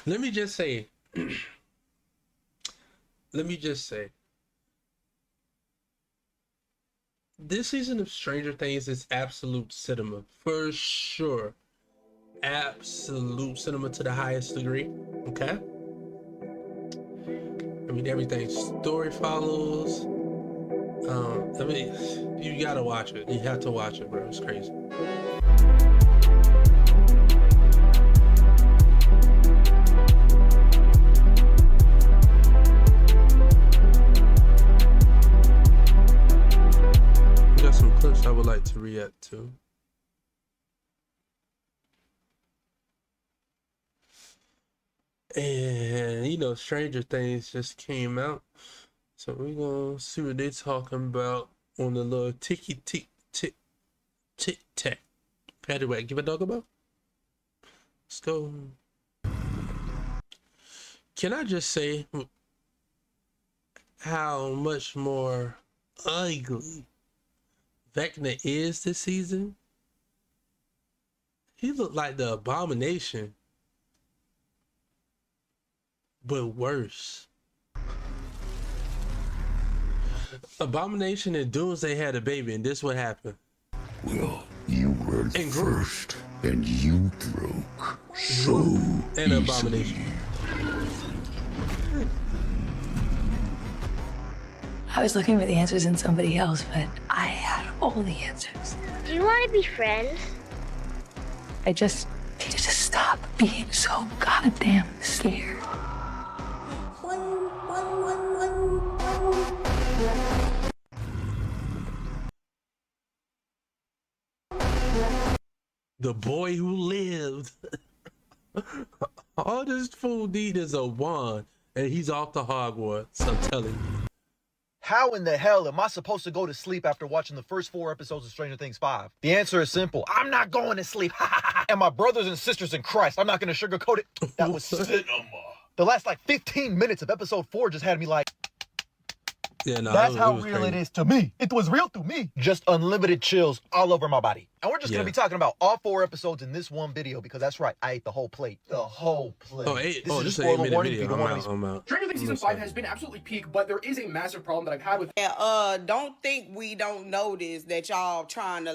Let me just say, let me just say, this season of Stranger Things is absolute cinema for sure. Absolute cinema to the highest degree. Okay. I mean, everything story follows. I mean, you gotta watch it. You have to watch it, bro. It's crazy. We got some clips I would like to react to. And you know, Stranger Things just came out. So we're gonna see what they're talking about on the little ticky tick tick tick tack. Patty Whack, give a dog a bone. Let's go. Can I just say how much more ugly Vecna is this season? He looked like the Abomination, but worse. Abomination and Doomsday had a baby, and this what happened. Well, you were the first, and you broke so And easily. Abomination. I was looking for the answers in somebody else, but I had all the answers. Do you want to be friends? I just needed to stop being so goddamn scared. The boy who lived. All this fool need is a wand, and he's off to Hogwarts. I'm telling you. How in the hell am I supposed to go to sleep after watching the first 4 episodes of Stranger Things 5? The answer is simple. I'm not going to sleep. And my brothers and sisters in Christ, I'm not going to sugarcoat it. That was cinema. The last 15 minutes of episode 4 just had me like, Yeah, no, that's how was real crazy. it is to me. It was real to me. Just unlimited chills all over my body. And we're just going to be talking about all 4 episodes in this one video because that's right. I ate the whole plate. The whole plate. This is an spoiler 8-minute warning if you video. don't I'm want to out. I'm out. Stranger Things Season 5 has been absolutely peak, but there is a massive problem that I've had with Yeah, don't think we don't notice that y'all trying to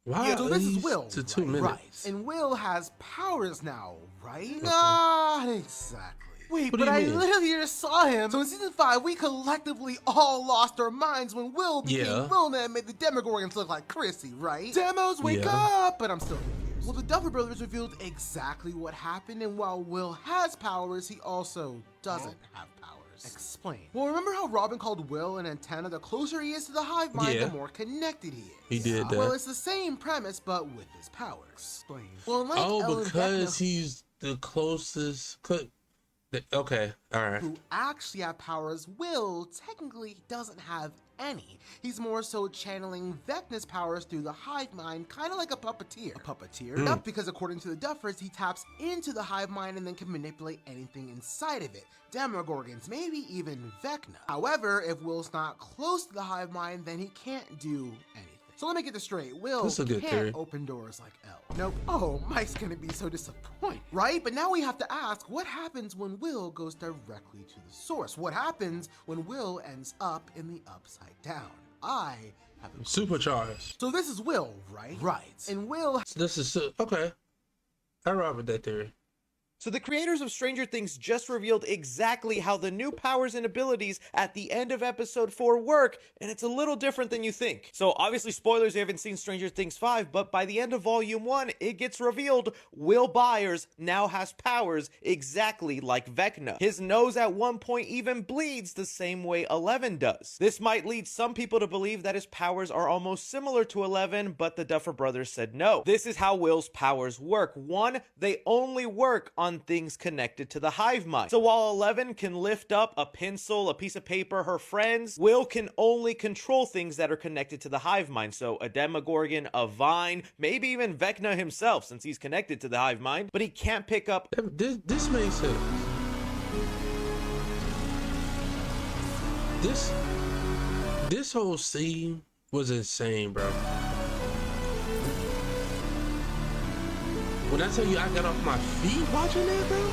Wow, Yeah, so this is these Will, to 2 minutes. right? And Will has powers now, right? Not exactly. Wait, What do but you I mean? literally just saw him. So in season 5, we collectively all lost our minds when Will became Yeah. Wilna and made the Demogorgons look like Chrissy, right? Demos, wake Yeah. up! But I'm still confused. Well, the Duffer Brothers revealed exactly what happened, and while Will has powers, he also doesn't have powers. Explain. Well, remember how Robin called Will an antenna? The closer he is to the hive mind, Yeah. the more connected he is. He did that. Well, it's the same premise, but with his powers. Explain. Well, like Oh, Ellen because Vecna, he's the closest. Okay, all right. who actually have powers, Will technically doesn't have any. He's more so channeling Vecna's powers through the hive mind, kind of like a puppeteer. A puppeteer? Yep, because according to the Duffers, he taps into the hive mind and then can manipulate anything inside of it. Demogorgons, maybe even Vecna. However, if Will's not close to the hive mind, then he can't do anything. So let me get this straight. Will That's a good can't theory. open doors like Elle. Nope. Oh, Mike's gonna be so disappointed. Right? But now we have to ask, what happens when Will goes directly to the source? What happens when Will ends up in the upside down? I have a Supercharged. So this is Will, right? Right. And Will This is okay. I rock with that theory. So the creators of Stranger Things just revealed exactly how the new powers and abilities at the end of episode 4 work, and it's a little different than you think. So obviously spoilers, you haven't seen Stranger Things 5, but by the end of volume 1, it gets revealed Will Byers now has powers exactly like Vecna. His nose at one point even bleeds the same way Eleven does. This might lead some people to believe that his powers are almost similar to Eleven, but the Duffer Brothers said no. This is how Will's powers work. One, they only work on things connected to the hive mind. So while Eleven can lift up a pencil, a piece of paper, her friends, Will can only control things that are connected to the hive mind. So a Demogorgon, a vine, maybe even Vecna himself, since he's connected to the hive mind, but he can't pick up. This makes sense. This whole scene was insane, bro. When I tell you I got off my feet watching that, bro.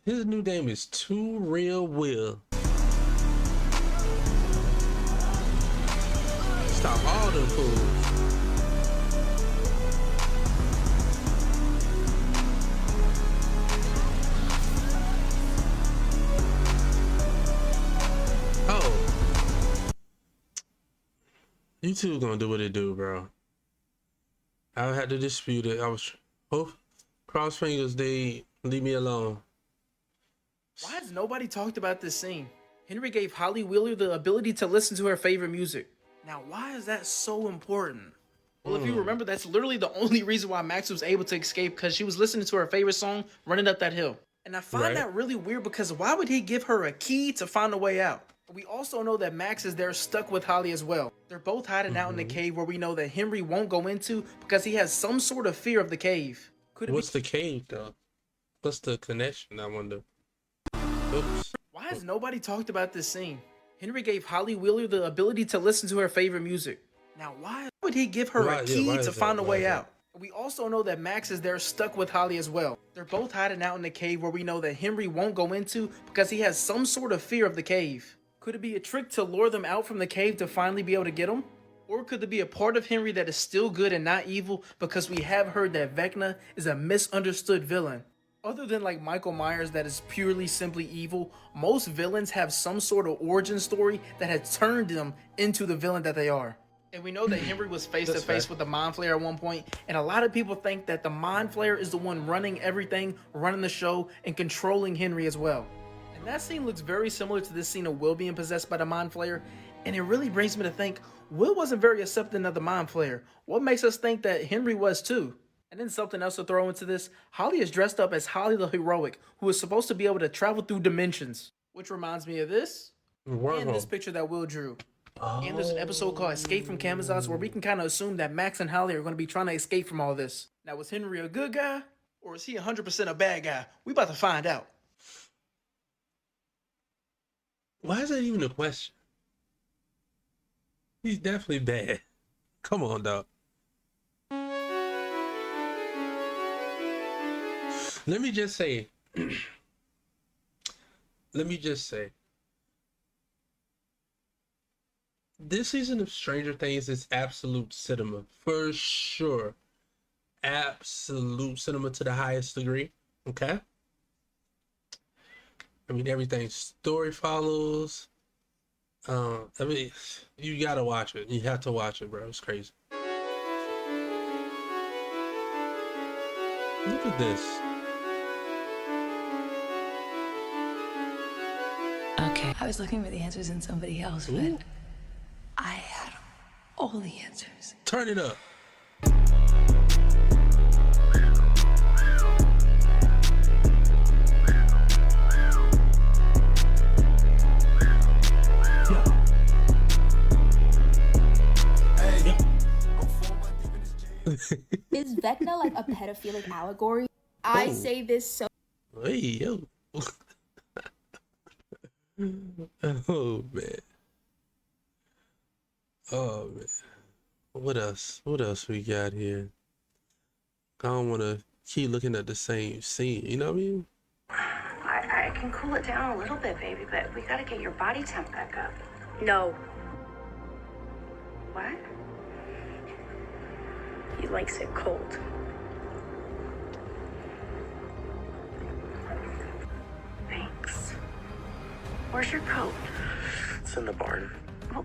His new name is Too Real Will. Stop all them fools. Oh. YouTube gonna do what it do, bro. I had to dispute it. I was cross fingers, they leave me alone. Why has nobody talked about this scene? Henry gave Holly Wheeler the ability to listen to her favorite music. Now, why is that so important? Well, if you remember, that's literally the only reason why Max was able to escape, because she was listening to her favorite song, Running Up That Hill. And I find that really weird, because why would he give her a key to find a way out? We also know that Max is there stuck with Holly as well. They're both hiding out in the cave where we know that Henry won't go into because he has some sort of fear of the cave. What's the cave, though? What's the connection, I wonder? Oops. Why has nobody talked about this scene? Henry gave Holly Wheeler the ability to listen to her favorite music. Now, why would he give her a key to find a way out? We also know that Max is there stuck with Holly as well. They're both hiding out in the cave where we know that Henry won't go into because he has some sort of fear of the cave. Could it be a trick to lure them out from the cave to finally be able to get them? Or could there be a part of Henry that is still good and not evil, because we have heard that Vecna is a misunderstood villain? Other than like Michael Myers that is purely simply evil, most villains have some sort of origin story that has turned them into the villain that they are. And we know that Henry was face to face with the Mind Flayer at one point, and a lot of people think that the Mind Flayer is the one running everything, running the show, and controlling Henry as well. And that scene looks very similar to this scene of Will being possessed by the Mind Flayer, and it really brings me to think, Will wasn't very accepting of the Mind Flayer. What makes us think that Henry was too? And then something else to throw into this, Holly is dressed up as Holly the Heroic, who is supposed to be able to travel through dimensions. Which reminds me of this, and this picture that Will drew. And there's an episode called Escape from Camazotz where we can kind of assume that Max and Holly are going to be trying to escape from all this. Now, was Henry a good guy, or is he 100% a bad guy? We about to find out. Why is that even a question? He's definitely bad. Come on, dog. Let me just say, this season of Stranger Things is absolute cinema, for sure. Absolute cinema to the highest degree, okay? I mean, everything story follows. I mean, you gotta watch it. You have to watch it, bro. It's crazy. Look at this. Okay. I was looking for the answers in somebody else, but I had all the answers. Turn it up. Is Vecna like a pedophilic allegory? I say this so. Hey, yo. Oh, man. Oh, man. What else? What else we got here? I don't want to keep looking at the same scene. You know what I mean? I can cool it down a little bit, baby, but we gotta get your body temp back up. No. What? He likes it cold. Thanks. Where's your coat? It's in the barn. Well,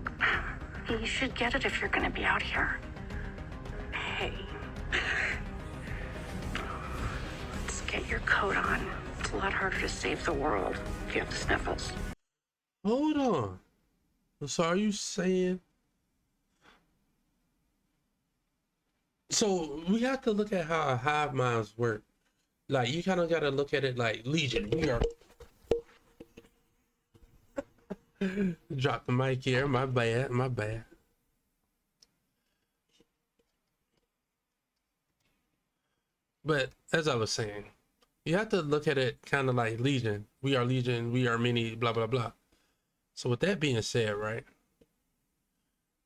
you should get it if you're gonna be out here. Hey. Let's get your coat on. It's a lot harder to save the world if you have the sniffles. Hold on. So are you saying... So we have to look at how hive minds work. Like, you kind of got to look at it like Legion. We are... Drop the mic here. My bad. My bad. But as I was saying, You have to look at it kind of like Legion. We are Legion. We are many. Blah blah blah. So with that being said, right?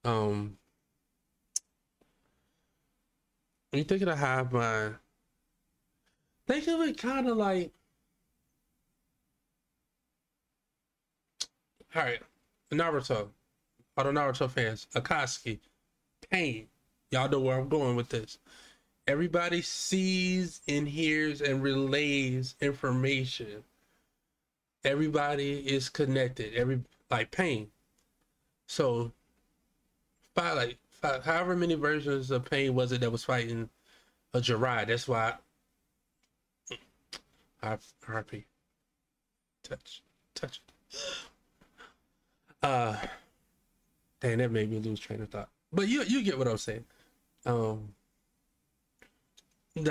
When you think of the hive mind, think of it kind of like, all right, Naruto. All the Naruto fans, Akatsuki, Pain. Y'all know where I'm going with this. Everybody sees and hears and relays information. Everybody is connected. Like Pain. So, however many versions of Pain was it that was fighting a Jiraiya? That's why. RP. Touch it. Dang, that made me lose train of thought. But you get what I'm saying. The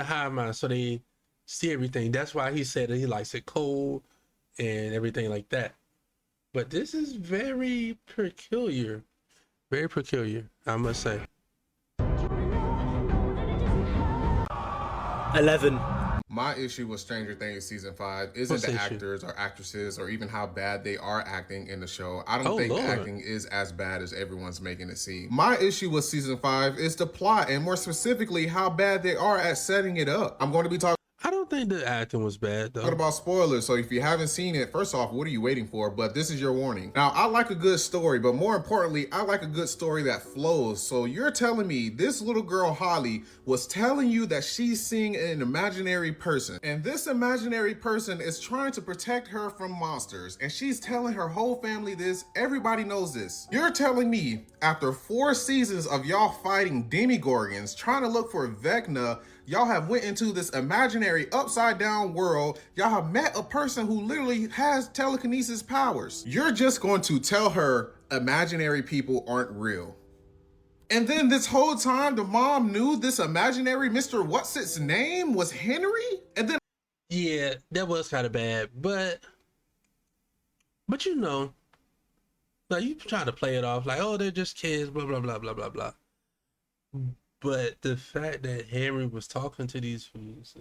hive mind, so they see everything. That's why he said that he likes it cold and everything like that. But this is very peculiar. Very peculiar, I must say. 11. My issue with Stranger Things season 5 isn't the actors or actresses or even how bad they are acting in the show. I don't think the acting is as bad as everyone's making it seem. My issue with season 5 is the plot, and more specifically how bad they are at setting it up. I'm going to be talking. I don't think the acting was bad though. What about spoilers? So if you haven't seen it, first off, what are you waiting for? But this is your warning. Now, I like a good story, but more importantly, I like a good story that flows. So you're telling me this little girl, Holly, was telling you that she's seeing an imaginary person, and this imaginary person is trying to protect her from monsters, and she's telling her whole family this. Everybody knows this. You're telling me after 4 seasons of y'all fighting Demogorgons, trying to look for Vecna, y'all have went into this imaginary upside down world. Y'all have met a person who literally has telekinesis powers. You're just going to tell her imaginary people aren't real. And then this whole time, the mom knew this imaginary Mr. What's-its name was Henry? And then... Yeah, that was kind of bad, but you know, like you try to play it off like, oh, they're just kids, blah, blah, blah, blah, blah, blah. But the fact that Henry was talking to these fools,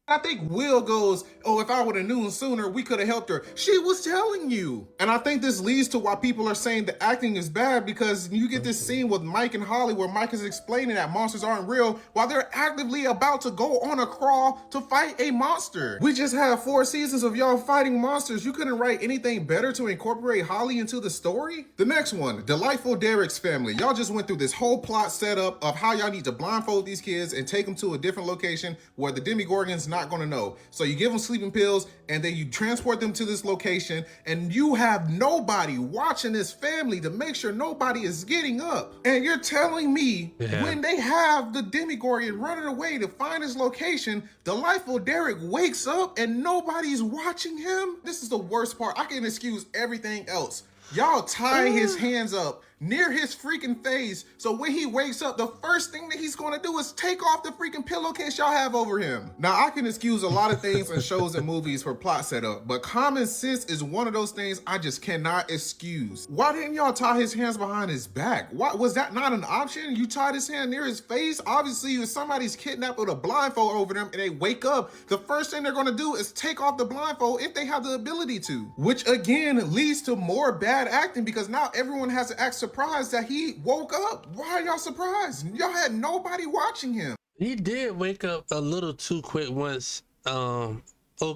I think Will goes, oh, if I would have known sooner, we could have helped her. She was telling you. And I think this leads to why people are saying the acting is bad, because you get this scene with Mike and Holly where Mike is explaining that monsters aren't real while they're actively about to go on a crawl to fight a monster. We just had 4 seasons of y'all fighting monsters. You couldn't write anything better to incorporate Holly into the story? The next one, Delightful Derek's family. Y'all just went through this whole plot setup of how y'all need to blindfold these kids and take them to a different location where the Demogorgons not going to know. So you give them sleeping pills and then you transport them to this location, and you have nobody watching this family to make sure nobody is getting up. And you're telling me when they have the Demogorgon running away to find his location, Delightful Derek wakes up and nobody's watching him? This is the worst part. I can excuse everything else. Y'all tie his hands up near his freaking face, so when he wakes up, the first thing that he's gonna do is take off the freaking pillowcase y'all have over him. Now, I can excuse a lot of things in shows and movies for plot setup, but common sense is one of those things I just cannot excuse. Why didn't y'all tie his hands behind his back? Why was that not an option? You tied his hand near his face? Obviously, if somebody's kidnapped with a blindfold over them and they wake up, the first thing they're gonna do is take off the blindfold if they have the ability to, which again leads to more bad acting, because now everyone has to act surprised that he woke up. Why are y'all surprised? Y'all had nobody watching him. He did wake up a little too quick once old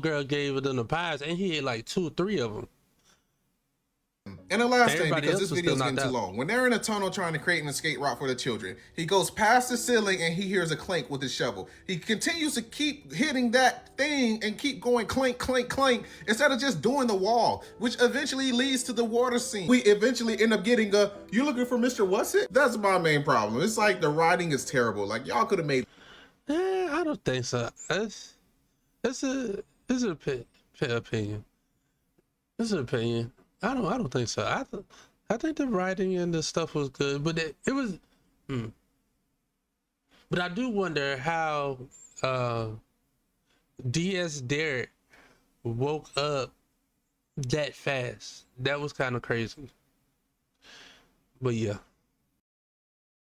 girl gave them the pies, and he ate like 2 or 3 of them. And the last thing, because this video is getting too long, when they're in a tunnel trying to create an escape route for the children, he goes past the ceiling and he hears a clank with his shovel. He continues to keep hitting that thing and keep going clank, clank, clank, instead of just doing the wall, which eventually leads to the water scene. We eventually end up getting you looking for Mr. What's-it? That's my main problem. It's like the writing is terrible. Like, y'all could have made... I don't think so. It's an opinion. It's an opinion. I don't think so. I think the writing and the stuff was good, but it was. But I do wonder how DS Derek woke up that fast. That was kind of crazy. But yeah.